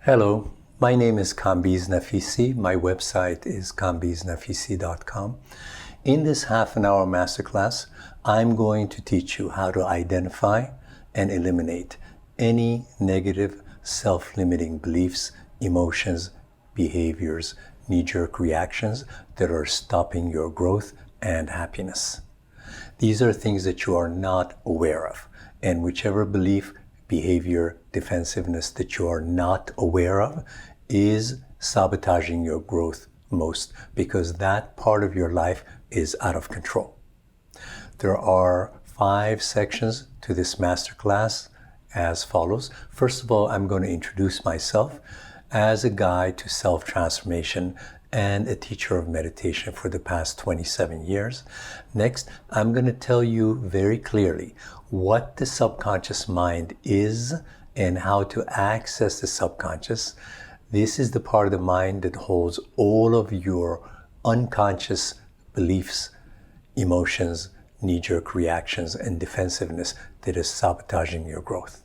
Hello, my name is Kambiz Nafisi. My website is kambiznafisi.com. In this half-an-hour masterclass, I'm going to teach you how to identify and eliminate any negative self-limiting beliefs, emotions, behaviors, knee-jerk reactions that are stopping your growth and happiness. These are things that you are not aware of, and whichever belief, behavior, defensiveness that you are not aware of is sabotaging your growth most, because that part of your life is out of control. There are 5 sections to this masterclass as follows. First of all, I'm going to introduce myself as a guide to self-transformation and a teacher of meditation for the past 27 years. Next, I'm going to tell you very clearly what the subconscious mind is and how to access the subconscious. This is the part of the mind that holds all of your unconscious beliefs, emotions, knee-jerk reactions, and defensiveness that is sabotaging your growth.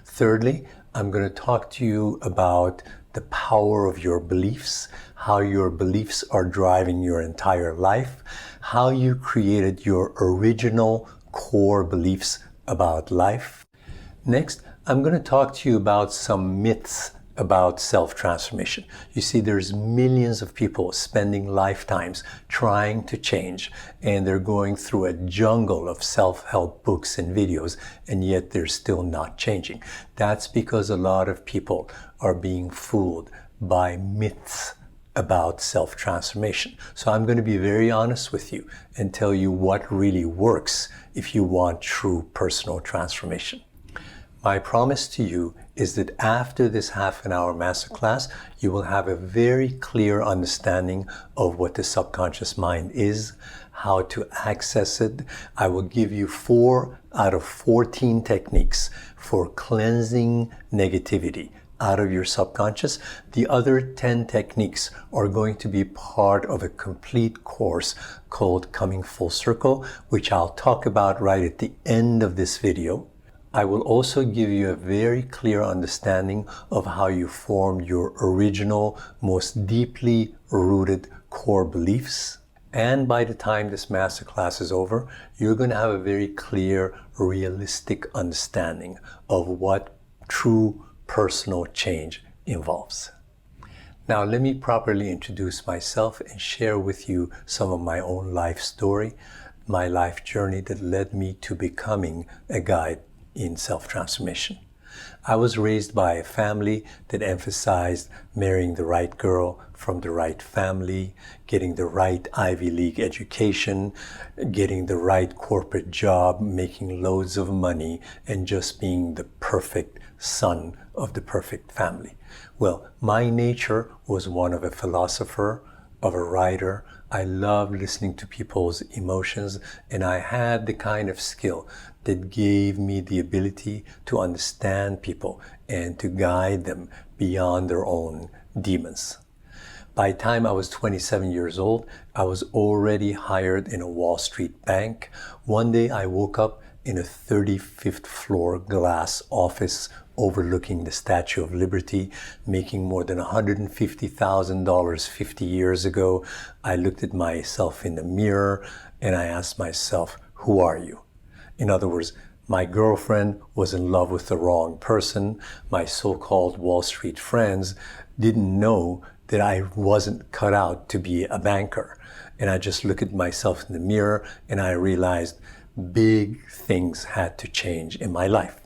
Thirdly, I'm going to talk to you about the power of your beliefs, how your beliefs are driving your entire life, how you created your original core beliefs about life. Next, I'm going to talk to you about some myths about self-transformation. You see, there's millions of people spending lifetimes trying to change, and they're going through a jungle of self-help books and videos, and yet they're still not changing. That's because a lot of people are being fooled by myths about self-transformation. So I'm going to be very honest with you and tell you what really works if you want true personal transformation. My promise to you is that after this half-an-hour masterclass, you will have a very clear understanding of what the subconscious mind is, how to access it. I will give you 4 out of 14 techniques for cleansing negativity out of your subconscious. The other 10 techniques are going to be part of a complete course called Coming Full Circle, which I'll talk about right at the end of this video. I will also give you a very clear understanding of how you form your original, most deeply rooted core beliefs. And by the time this masterclass is over, you're going to have a very clear, realistic understanding of what true personal change involves. Now, let me properly introduce myself and share with you some of my own life story, my life journey that led me to becoming a guide in self-transformation. I was raised by a family that emphasized marrying the right girl from the right family, getting the right Ivy League education, getting the right corporate job, making loads of money, and just being the perfect son of the perfect family. Well, my nature was one of a philosopher, of a writer. I loved listening to people's emotions, and I had the kind of skill that gave me the ability to understand people and to guide them beyond their own demons. By the time I was 27 years old, I was already hired in a Wall Street bank. One day I woke up in a 35th floor glass office overlooking the Statue of Liberty, making more than $150,000 50 years ago. I looked at myself in the mirror and I asked myself, who are you? In other words, my girlfriend was in love with the wrong person. My so-called Wall Street friends didn't know that I wasn't cut out to be a banker. And I just looked at myself in the mirror and I realized big things had to change in my life.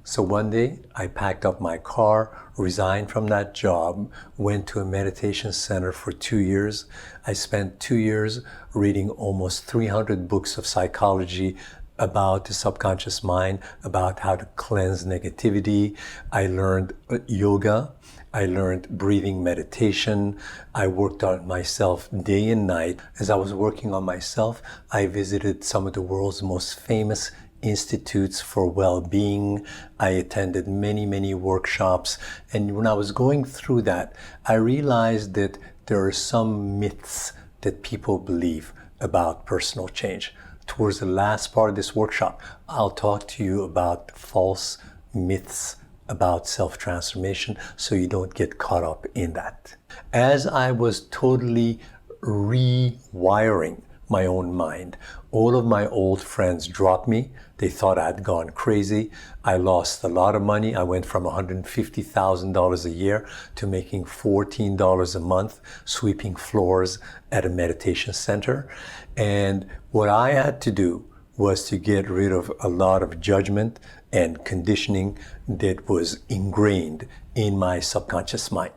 So one day I packed up my car, resigned from that job, went to a meditation center for 2 years. I spent 2 years reading almost 300 books of psychology about the subconscious mind, about how to cleanse negativity. I learned yoga. I learned breathing meditation. I worked on myself day and night. As I was working on myself, I visited some of the world's most famous institutes for well-being. I attended many workshops. And when I was going through that, I realized that there are some myths that people believe about personal change. Towards the last part of this workshop, I'll talk to you about false myths about self-transformation so you don't get caught up in that. As I was totally rewiring my own mind, all of my old friends dropped me. They thought I'd gone crazy. I lost a lot of money. I went from $150,000 a year to making $14 a month sweeping floors at a meditation center. And what I had to do was to get rid of a lot of judgment and conditioning that was ingrained in my subconscious mind.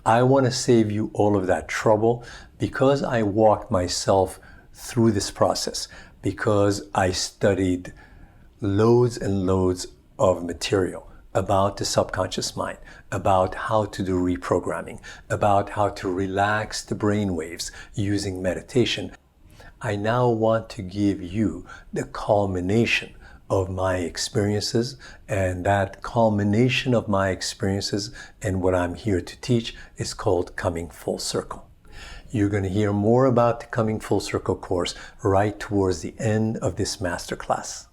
I want to save you all of that trouble because I walked myself through this process, because I studied loads and loads of material about the subconscious mind, about how to do reprogramming, about how to relax the brain waves using meditation. I now want to give you the culmination of my experiences, and that culmination of my experiences and what I'm here to teach is called Coming Full Circle. You're going to hear more about the Coming Full Circle course right towards the end of this masterclass.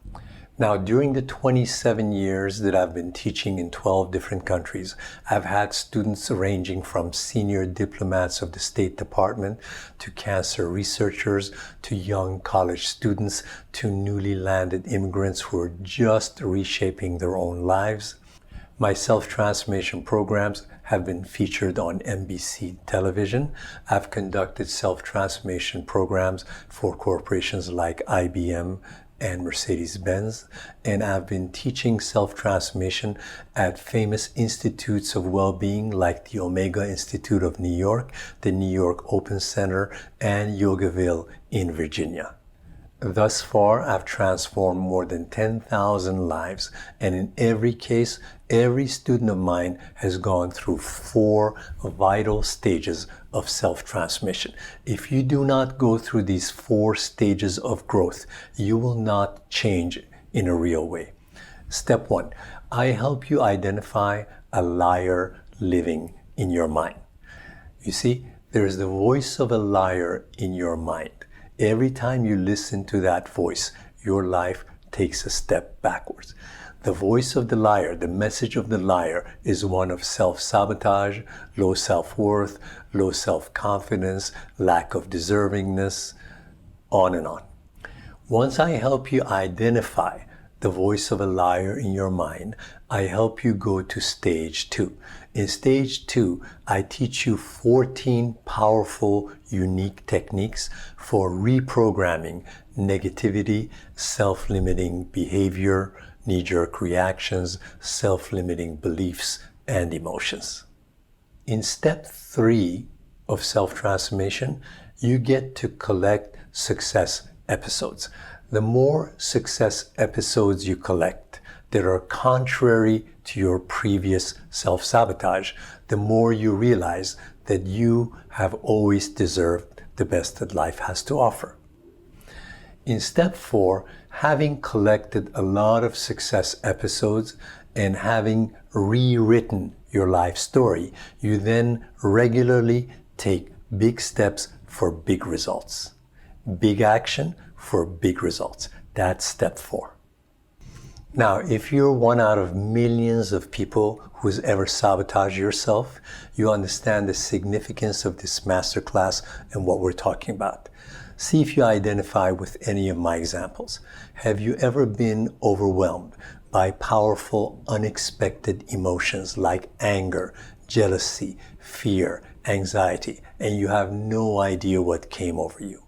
Now, during the 27 years that I've been teaching in 12 different countries, I've had students ranging from senior diplomats of the State Department to cancer researchers to young college students to newly landed immigrants who are just reshaping their own lives. My self-transformation programs have been featured on NBC television. I've conducted self-transformation programs for corporations like IBM and Mercedes-Benz, and I've been teaching self-transformation at famous institutes of well-being like the Omega Institute of New York, the New York Open Center, and Yogaville in Virginia. Thus far, I've transformed more than 10,000 lives, and in every case, every student of mine has gone through 4 vital stages of self-transformation. If you do not go through these 4 stages of growth, you will not change in a real way. Step 1, I help you identify a liar living in your mind. You see, there is the voice of a liar in your mind. Every time you listen to that voice, your life takes a step backwards. The voice of the liar, the message of the liar, is one of self-sabotage, low self-worth, low self-confidence, lack of deservingness, on and on. Once I help you identify the voice of a liar in your mind, I help you go to stage 2. In stage 2, I teach you 14 powerful, unique techniques for reprogramming negativity, self-limiting behavior, knee-jerk reactions, self-limiting beliefs, and emotions. In step 3 of self-transformation, you get to collect success episodes. The more success episodes you collect that are contrary to your previous self-sabotage, the more you realize that you have always deserved the best that life has to offer. In step 4, having collected a lot of success episodes and having rewritten your life story, you then regularly take big steps for big results. Big action for big results. That's step 4. Now, if you're one out of millions of people who's ever sabotaged yourself, you understand the significance of this masterclass and what we're talking about. See if you identify with any of my examples. Have you ever been overwhelmed by powerful, unexpected emotions like anger, jealousy, fear, anxiety, and you have no idea what came over you?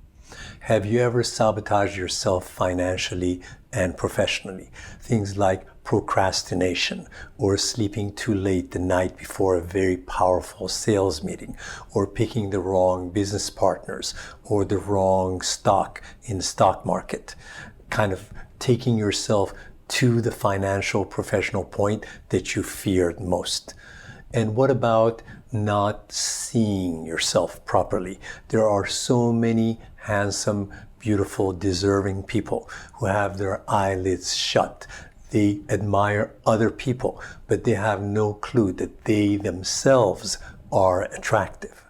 Have you ever sabotaged yourself financially and professionally? Things like procrastination, or sleeping too late the night before a very powerful sales meeting, or picking the wrong business partners, or the wrong stock in the stock market, kind of taking yourself to the financial professional point that you feared most. And what about not seeing yourself properly? There are so many handsome, beautiful, deserving people who have their eyelids shut. They admire other people, but they have no clue that they themselves are attractive.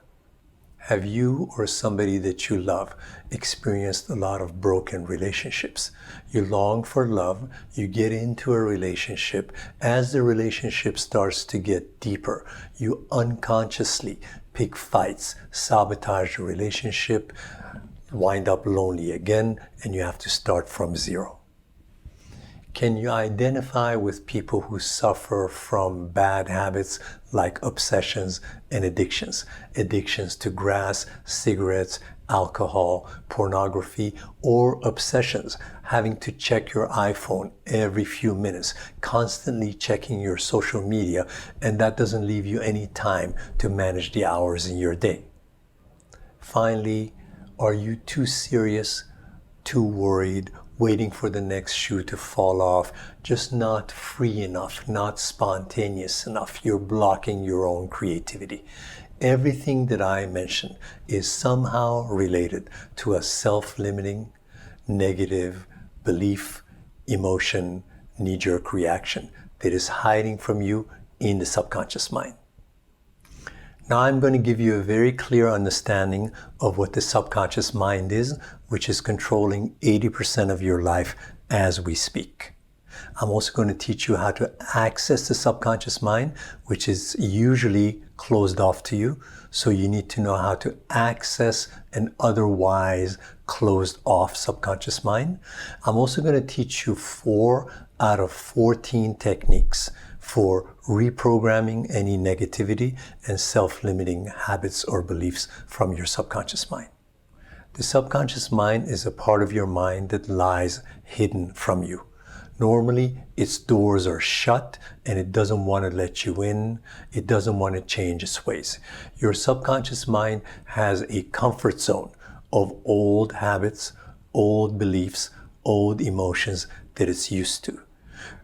Have you or somebody that you love experienced a lot of broken relationships? You long for love, you get into a relationship. As the relationship starts to get deeper, you unconsciously pick fights, sabotage the relationship, wind up lonely again, and you have to start from zero. Can you identify with people who suffer from bad habits like obsessions and addictions? Addictions to grass, cigarettes, alcohol, pornography, or obsessions, having to check your iPhone every few minutes, constantly checking your social media, and that doesn't leave you any time to manage the hours in your day. Finally, are you too serious, too worried, waiting for the next shoe to fall off, just not free enough, not spontaneous enough? You're blocking your own creativity. Everything that I mentioned is somehow related to a self-limiting, negative belief, emotion, knee-jerk reaction that is hiding from you in the subconscious mind. Now I'm going to give you a very clear understanding of what the subconscious mind is, which is controlling 80% of your life as we speak. I'm also going to teach you how to access the subconscious mind, which is usually closed off to you. So you need to know how to access an otherwise closed off subconscious mind. I'm also going to teach you 4 out of 14 techniques for reprogramming any negativity and self-limiting habits or beliefs from your subconscious mind. The subconscious mind is a part of your mind that lies hidden from you. Normally, its doors are shut and it doesn't want to let you in. It doesn't want to change its ways. Your subconscious mind has a comfort zone of old habits, old beliefs, old emotions that it's used to.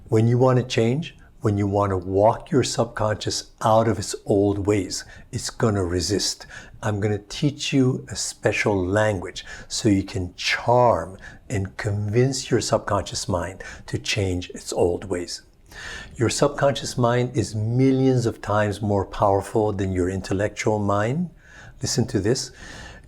When you want to change, when you want to walk your subconscious out of its old ways, it's going to resist. I'm going to teach you a special language so you can charm and convince your subconscious mind to change its old ways. Your subconscious mind is millions of times more powerful than your intellectual mind. Listen to this.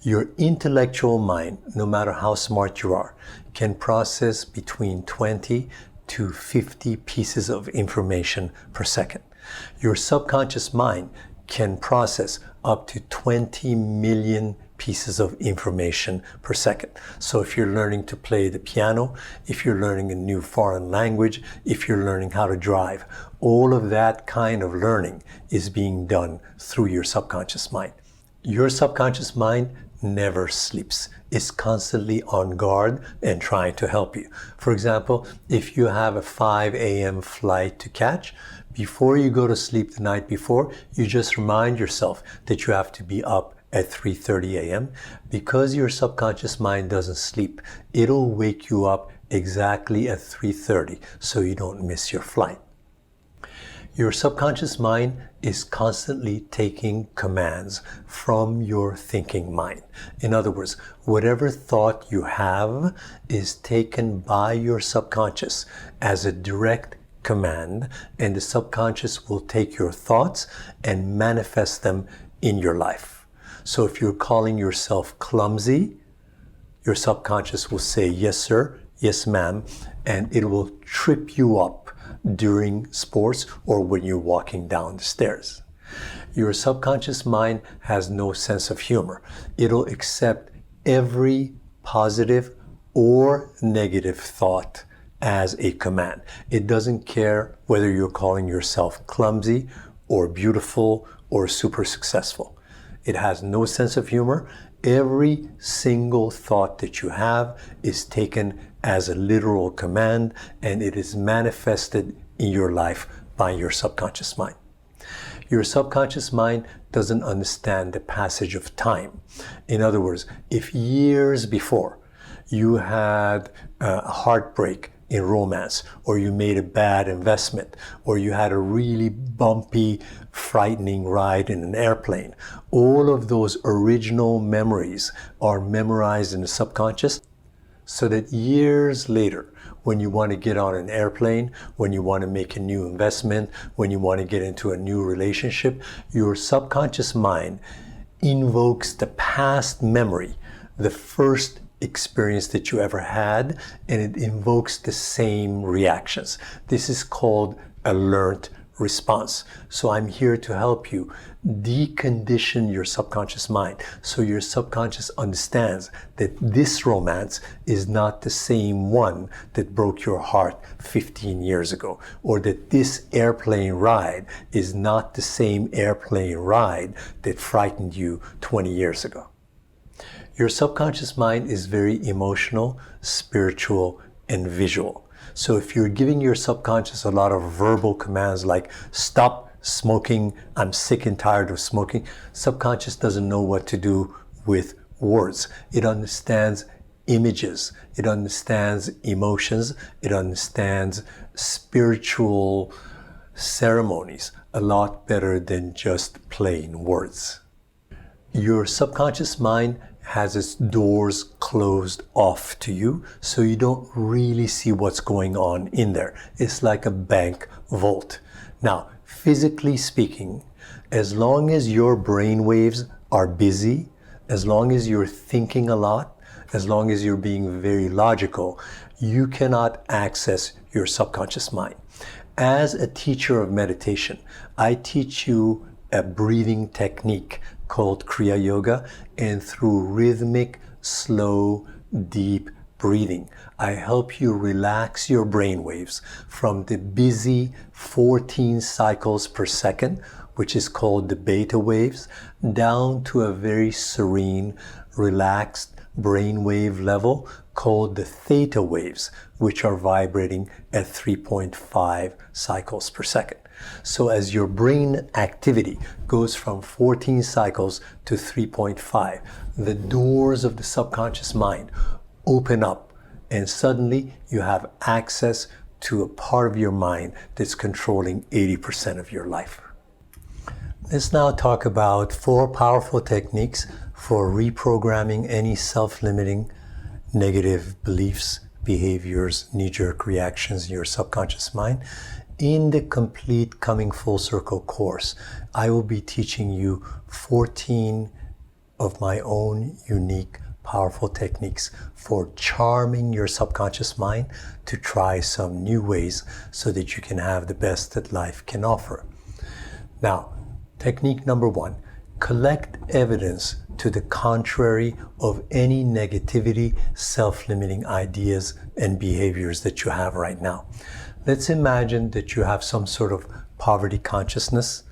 Your intellectual mind, no matter how smart you are, can process between 20 to 50 pieces of information per second. Your subconscious mind can process up to 20 million pieces of information per second. So if you're learning to play the piano, if you're learning a new foreign language, if you're learning how to drive, all of that kind of learning is being done through your subconscious mind. Your subconscious mind never sleeps. It's constantly on guard and trying to help you. For example, if you have a 5 a.m. flight to catch, before you go to sleep the night before, you just remind yourself that you have to be up at 3:30 a.m. Because your subconscious mind doesn't sleep, it'll wake you up exactly at 3:30 so you don't miss your flight. Your subconscious mind is constantly taking commands from your thinking mind. In other words, whatever thought you have is taken by your subconscious as a direct command, and the subconscious will take your thoughts and manifest them in your life. So if you're calling yourself clumsy, your subconscious will say, yes, sir, yes, ma'am, and it will trip you up during sports or when you're walking down the stairs. Your subconscious mind has no sense of humor. It'll accept every positive or negative thought as a command. It doesn't care whether you're calling yourself clumsy or beautiful or super successful. It has no sense of humor. Every single thought that you have is taken as a literal command, and it is manifested in your life by your subconscious mind. Your subconscious mind doesn't understand the passage of time. In other words, if years before you had a heartbreak in romance, or you made a bad investment, or you had a really bumpy, frightening ride in an airplane, all of those original memories are memorized in the subconscious, so that years later, when you want to get on an airplane, when you want to make a new investment, when you want to get into a new relationship, your subconscious mind invokes the past memory, the first experience that you ever had, and it invokes the same reactions. This is called a learned response. So I'm here to help you decondition your subconscious mind so your subconscious understands that this romance is not the same one that broke your heart 15 years ago, or that this airplane ride is not the same airplane ride that frightened you 20 years ago. Your subconscious mind is very emotional, spiritual, and visual. So if you're giving your subconscious a lot of verbal commands like stop smoking, I'm sick and tired of smoking, subconscious doesn't know what to do with words. It understands images, it understands emotions, it understands spiritual ceremonies a lot better than just plain words. Your subconscious mind has its doors closed off to you, so you don't really see what's going on in there. It's like a bank vault. Now, physically speaking, as long as your brain waves are busy, as long as you're thinking a lot, as long as you're being very logical, you cannot access your subconscious mind. As a teacher of meditation, I teach you a breathing technique called Kriya Yoga, and through rhythmic, slow, deep breathing, I help you relax your brain waves from the busy 14 cycles per second, which is called the beta waves, down to a very serene, relaxed brainwave level called the theta waves, which are vibrating at 3.5 cycles per second. So as your brain activity goes from 14 cycles to 3.5, the doors of the subconscious mind open up, and suddenly you have access to a part of your mind that's controlling 80% of your life. Let's now talk about 4 powerful techniques for reprogramming any self-limiting negative beliefs, behaviors, knee-jerk reactions in your subconscious mind. In the complete Coming Full Circle course, I will be teaching you 14 of my own unique, powerful techniques for charming your subconscious mind to try some new ways so that you can have the best that life can offer. Now, technique number 1, collect evidence to the contrary of any negativity, self-limiting ideas and behaviors that you have right now. Let's imagine that you have some sort of poverty consciousness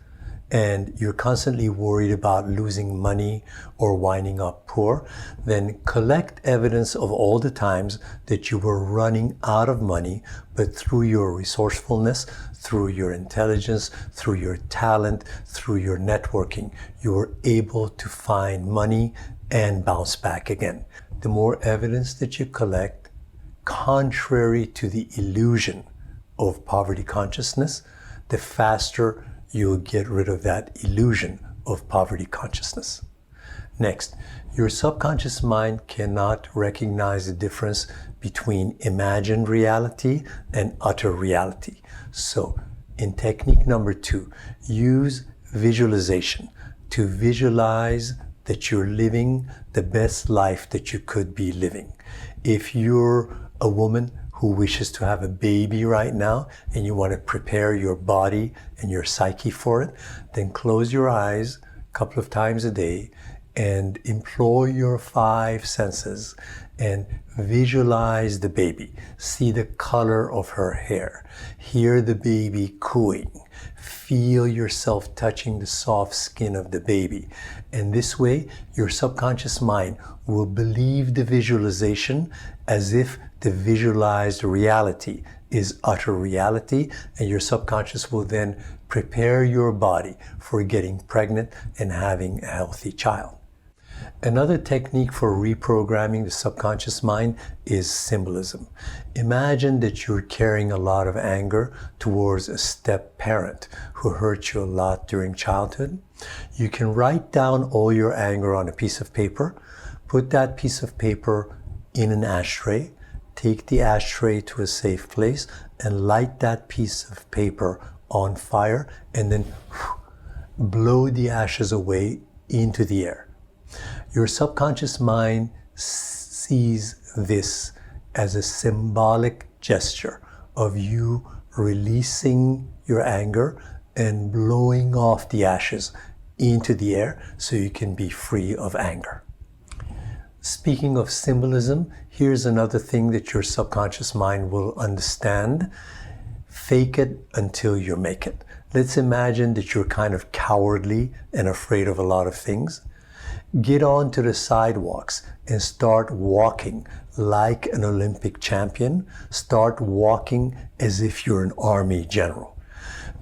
and you're constantly worried about losing money or winding up poor. Then collect evidence of all the times that you were running out of money, but through your resourcefulness, through your intelligence, through your talent, through your networking, you were able to find money and bounce back again. The more evidence that you collect, contrary to the illusion of poverty consciousness, the faster you'll get rid of that illusion of poverty consciousness. Next, your subconscious mind cannot recognize the difference between imagined reality and utter reality. So, in technique number 2, use visualization to visualize that you're living the best life that you could be living. If you're a woman who wishes to have a baby right now and you want to prepare your body and your psyche for it, then close your eyes a couple of times a day and employ your 5 senses and visualize the baby. See the color of her hair. Hear the baby cooing. Feel yourself touching the soft skin of the baby. And this way, your subconscious mind will believe the visualization as if the visualized reality is utter reality, and your subconscious will then prepare your body for getting pregnant and having a healthy child. Another technique for reprogramming the subconscious mind is symbolism. Imagine that you're carrying a lot of anger towards a step-parent who hurt you a lot during childhood. You can write down all your anger on a piece of paper, put that piece of paper in an ashtray, take the ashtray to a safe place, and light that piece of paper on fire, and then blow the ashes away into the air. Your subconscious mind sees this as a symbolic gesture of you releasing your anger and blowing off the ashes into the air so you can be free of anger. Speaking of symbolism, here's another thing that your subconscious mind will understand. Fake it until you make it. Let's imagine that you're kind of cowardly and afraid of a lot of things. Get onto the sidewalks and start walking like an Olympic champion. Start walking as if you're an army general.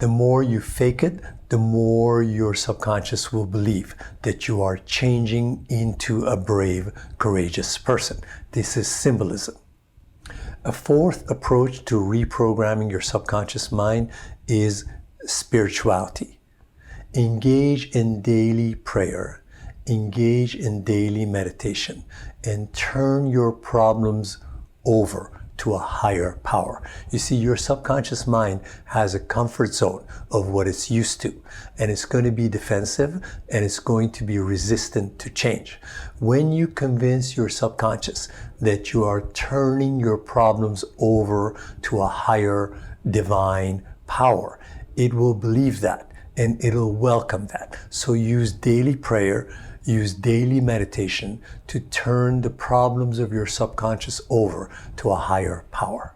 The more you fake it, the more your subconscious will believe that you are changing into a brave, courageous person. This is symbolism. A fourth approach to reprogramming your subconscious mind is spirituality. Engage in daily prayer, engage in daily meditation, and turn your problems over to a higher power. You see, your subconscious mind has a comfort zone of what it's used to, and it's going to be defensive and it's going to be resistant to change. When you convince your subconscious that you are turning your problems over to a higher divine power, it will believe that and it'll welcome that. So use daily prayer, use daily meditation to turn the problems of your subconscious over to a higher power.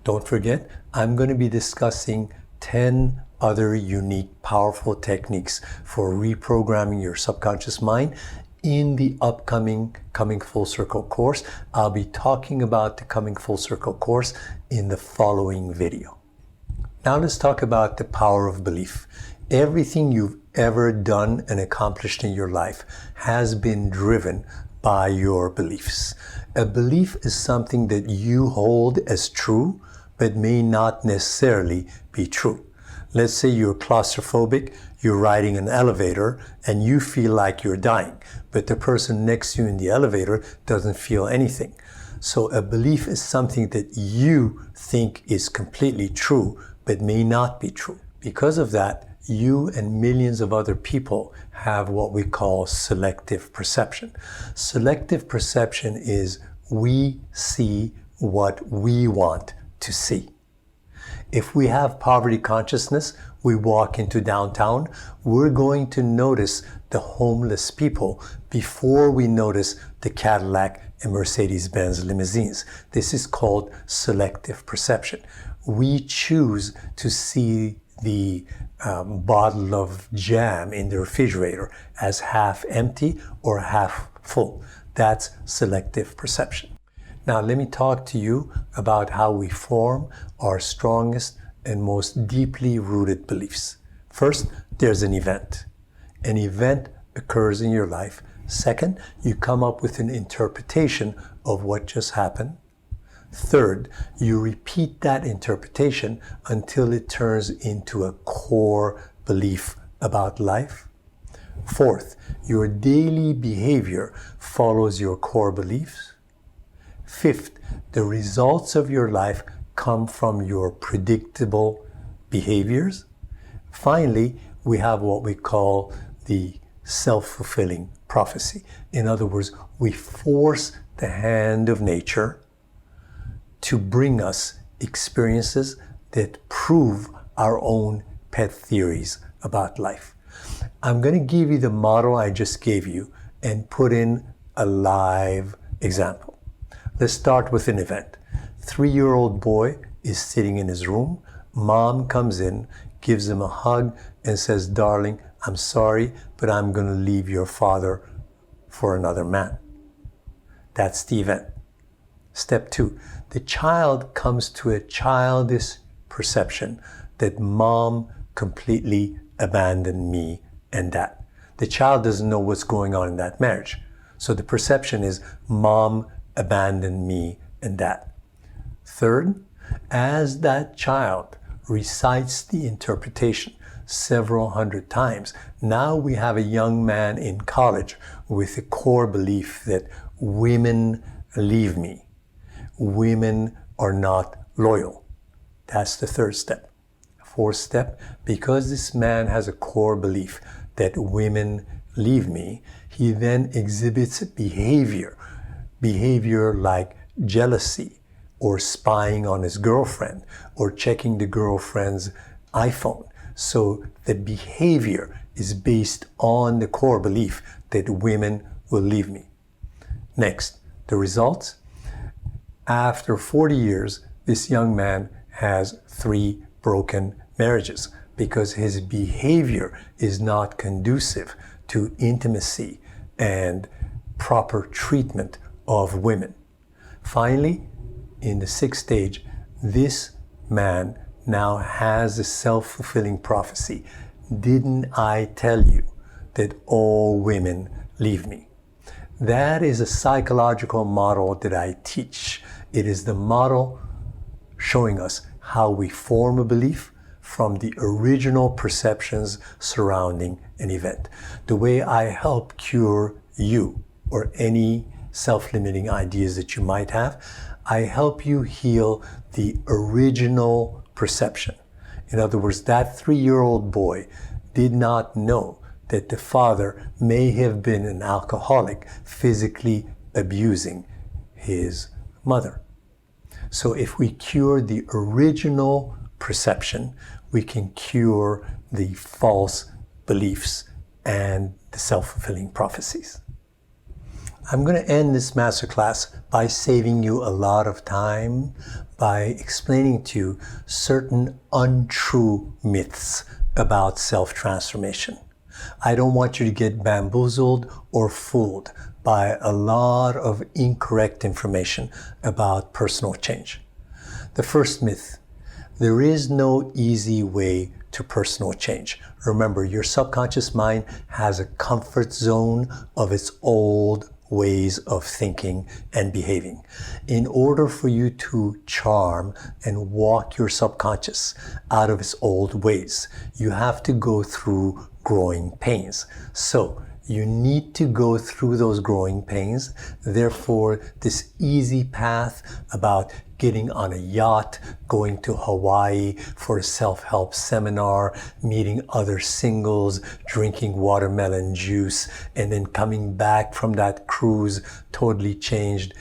Don't forget, I'm going to be discussing 10 other unique, powerful techniques for reprogramming your subconscious mind in the upcoming Coming Full Circle course. I'll be talking about the Coming Full Circle course in the following video. Now let's talk about the power of belief. Everything you've ever done and accomplished in your life has been driven by your beliefs. A belief is something that you hold as true, but may not necessarily be true. Let's say you're claustrophobic, you're riding an elevator, and you feel like you're dying, but the person next to you in the elevator doesn't feel anything. So a belief is something that you think is completely true, but may not be true. Because of that, you and millions of other people have what we call selective perception. Selective perception is we see what we want to see. If we have poverty consciousness, we walk into downtown, we're going to notice the homeless people before we notice the Cadillac and Mercedes-Benz limousines. This is called selective perception. We choose to see the bottle of jam in the refrigerator as half empty or half full. That's selective perception. Now let me talk to you about how we form our strongest and most deeply rooted beliefs. First, there's an event. An event occurs in your life. Second, you come up with an interpretation of what just happened. Third, you repeat that interpretation until it turns into a core belief about life. Fourth, your daily behavior follows your core beliefs. Fifth, the results of your life come from your predictable behaviors. Finally, we have what we call the self-fulfilling prophecy. In other words, we force the hand of nature to bring us experiences that prove our own pet theories about life. I'm going to give you the model I just gave you and put in a live example. Let's start with an event. 3-year-old boy is sitting in his room. Mom comes in, gives him a hug, and says, "Darling, I'm sorry, but I'm going to leave your father for another man." That's the event. Step 2, the child comes to a childish perception that mom completely abandoned me and dad. The child doesn't know what's going on in that marriage. So the perception is mom abandoned me and dad. Third, as that child recites the interpretation several hundred times, now we have a young man in college with a core belief that women leave me. Women are not loyal. That's the third step. Fourth step, because this man has a core belief that women leave me, he then exhibits behavior like jealousy or spying on his girlfriend or checking the girlfriend's iPhone. So the behavior is based on the core belief that women will leave me. Next, the results. After 40 years, this young man has 3 broken marriages because his behavior is not conducive to intimacy and proper treatment of women. Finally, in the 6th stage, this man now has a self-fulfilling prophecy. Didn't I tell you that all women leave me? That is a psychological model that I teach. It is the model showing us how we form a belief from the original perceptions surrounding an event. The way I help cure you or any self-limiting ideas that you might have, I help you heal the original perception. In other words, that 3-year-old boy did not know that the father may have been an alcoholic, physically abusing his mother. So if we cure the original perception, we can cure the false beliefs and the self-fulfilling prophecies. I'm going to end this masterclass by saving you a lot of time by explaining to you certain untrue myths about self-transformation. I don't want you to get bamboozled or fooled by a lot of incorrect information about personal change. The first myth: there is no easy way to personal change. Remember, your subconscious mind has a comfort zone of its old ways of thinking and behaving. In order for you to charm and walk your subconscious out of its old ways, you have to go through growing pains. So you need to go through those growing pains. Therefore, this easy path about getting on a yacht, going to Hawaii for a self-help seminar, meeting other singles, drinking watermelon juice, and then coming back from that cruise totally changed.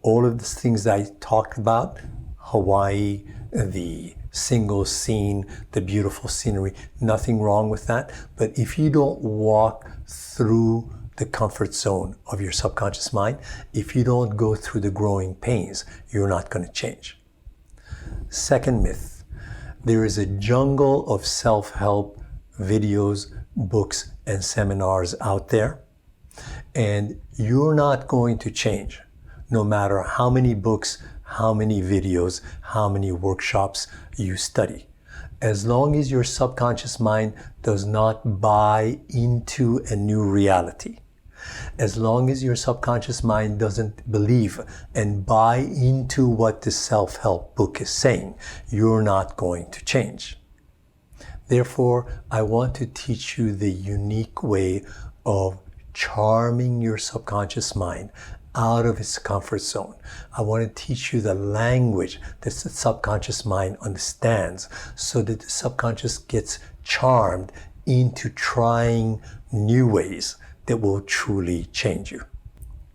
All of the things I talked about, Hawaii, the single scene, the beautiful scenery, nothing wrong with that. But if you don't walk through the comfort zone of your subconscious mind, if you don't go through the growing pains, you're not going to change. Second myth: there is a jungle of self-help videos, books, and seminars out there, and you're not going to change no matter how many books, how many videos, how many workshops you study. As long as your subconscious mind does not buy into a new reality, as long as your subconscious mind doesn't believe and buy into what the self-help book is saying, you're not going to change. Therefore, I want to teach you the unique way of charming your subconscious mind out of its comfort zone. I want to teach you the language that the subconscious mind understands so that the subconscious gets charmed into trying new ways that will truly change you.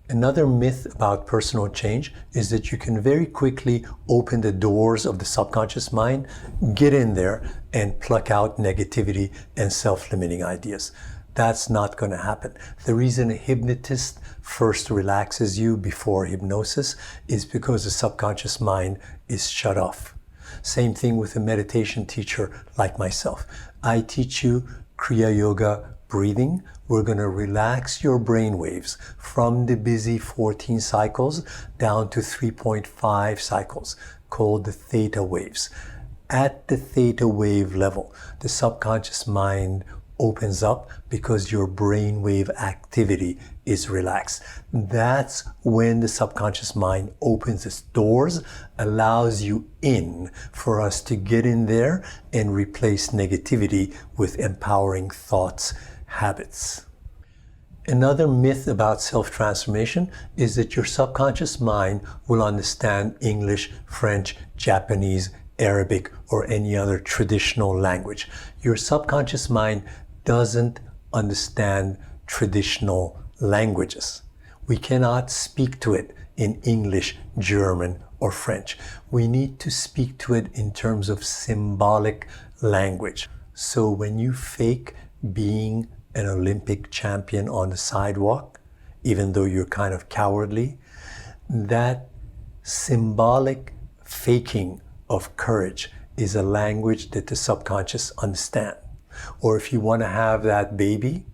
Another myth about personal change is that you can very quickly open the doors of the subconscious mind, get in there, and pluck out negativity and self-limiting ideas. That's not going to happen. The reason a hypnotist first relaxes you before hypnosis is because the subconscious mind is shut off. Same thing with a meditation teacher like myself. I teach you Kriya Yoga breathing. We're going to relax your brain waves from the busy 14 cycles down to 3.5 cycles, called the theta waves. At the theta wave level, the subconscious mind opens up because your brainwave activity is relaxed. That's when the subconscious mind opens its doors, allows you in for us to get in there and replace negativity with empowering thoughts, habits. Another myth about self-transformation is that your subconscious mind will understand English, French, Japanese, Arabic, or any other traditional language. Your subconscious mind doesn't understand traditional languages. We cannot speak to it in English, German, or French. We need to speak to it in terms of symbolic language. So when you fake being an Olympic champion on the sidewalk, even though you're kind of cowardly, that symbolic faking of courage is a language that the subconscious understands. Or if you want to have that baby,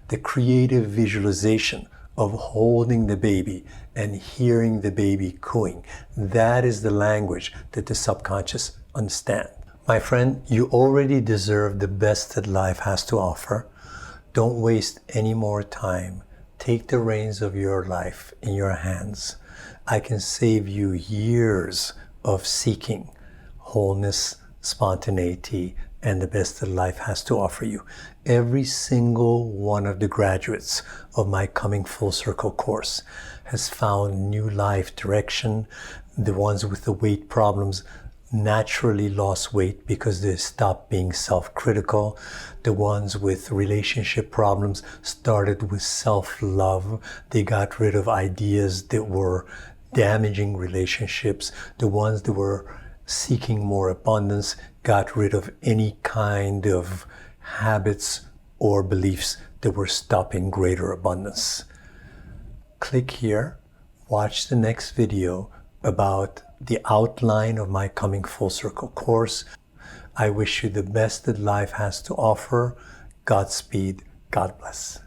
the creative visualization of holding the baby and hearing the baby cooing, that is the language that the subconscious understands. My friend, you already deserve the best that life has to offer. Don't waste any more time. Take the reins of your life in your hands. I can save you years of seeking wholeness, spontaneity, and the best that life has to offer you. Every single one of the graduates of my Coming Full Circle course has found new life direction. The ones with the weight problems naturally lost weight because they stopped being self-critical. The ones with relationship problems started with self-love. They got rid of ideas that were damaging relationships. The ones that were seeking more abundance got rid of any kind of habits or beliefs that were stopping greater abundance. Click here, watch the next video about the outline of my Coming Full Circle course. I wish you the best that life has to offer. Godspeed. God bless.